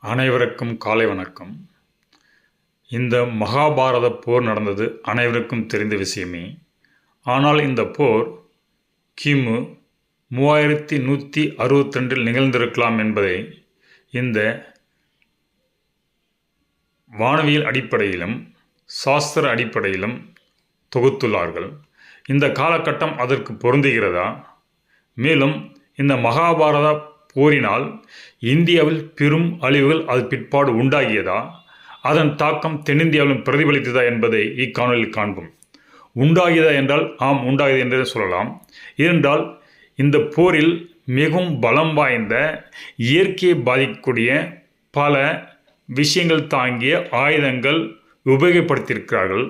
அனைவருக்கும் காலை வணக்கம். இந்த மகாபாரத போர் நடந்தது அனைவருக்கும் தெரிந்த விஷயமே. ஆனால் இந்த போர் கிமு 3162 நிகழ்ந்திருக்கலாம் என்பதை இந்த வானவியல் அடிப்படையிலும் சாஸ்திர அடிப்படையிலும் தொகுத்துள்ளார்கள். இந்த காலகட்டம் அதற்கு பொருந்துகிறதா? மேலும் இந்த மகாபாரத போரினால் இந்தியாவில் பெரும் அழிவுகள் அது பிற்பாடு உண்டாகியதா, அதன் தாக்கம் தென்னிந்தியாவிலும் பிரதிபலித்ததா என்பதை இக்காணொலியில் காண்போம். உண்டாகியதா என்றால் ஆம், உண்டாகியது என்றே சொல்லலாம். ஏனென்றால் இந்த போரில் மிகவும் பலம் வாய்ந்த இயற்கையை பாதிக்கக்கூடிய பல விஷயங்கள் தாங்கிய ஆயுதங்கள் உபயோகப்படுத்தியிருக்கிறார்கள்.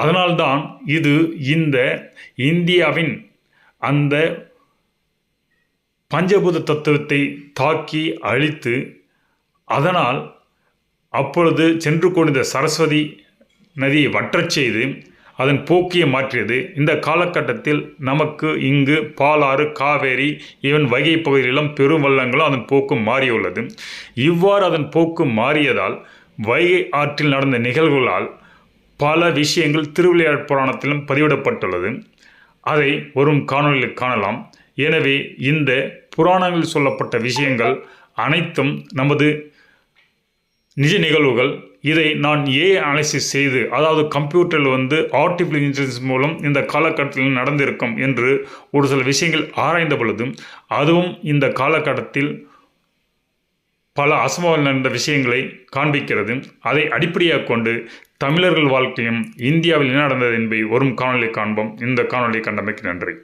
அதனால்தான் இது இந்த இந்தியாவின் அந்த பஞ்சபூத தத்துவத்தை தாக்கி அழித்து, அதனால் அப்பொழுது சென்று கொண்டிருந்த சரஸ்வதி நதியை வற்றச் செய்து அதன் போக்கியை மாற்றியது. இந்த காலகட்டத்தில் நமக்கு இங்கு பாலாறு, காவேரி, ஈவன் வைகை பகுதிகளிலும் பெரும் வெள்ளங்களும் அதன் போக்கு மாறியுள்ளது. இவ்வாறு அதன் போக்கு மாறியதால் வைகை ஆற்றில் நடந்த நிகழ்வுகளால் பல விஷயங்கள் திருவிளையாடற் புராணத்திலும் பதிவிடப்பட்டுள்ளது. அதை வரும் காணொலியில் காணலாம். எனவே இந்த புராணங்களில் சொல்லப்பட்ட விஷயங்கள் அனைத்தும் நமது நிஜ நிகழ்வுகள். இதை நான் அனாலிசிஸ் செய்து, அதாவது கம்ப்யூட்டரில் ஆர்டிஃபிஷியல் இன்டெலிஜென்ஸ் மூலம் இந்த காலகட்டத்தில் நடந்திருக்கும் என்று ஒரு சில விஷயங்கள் ஆராய்ந்த பொழுதும் அதுவும் இந்த காலகட்டத்தில் பல அசம்பாவிதங்கள் நடந்த விஷயங்களை காண்பிக்கிறது. அதை அடிப்படையாக கொண்டு தமிழர்கள் வாழ்க்கையும் இந்தியாவில் என்ன நடந்தது என்பதை வரும் காணொலியை காண்போம். இந்த காணொலியை கண்டமைக்கு நன்றி.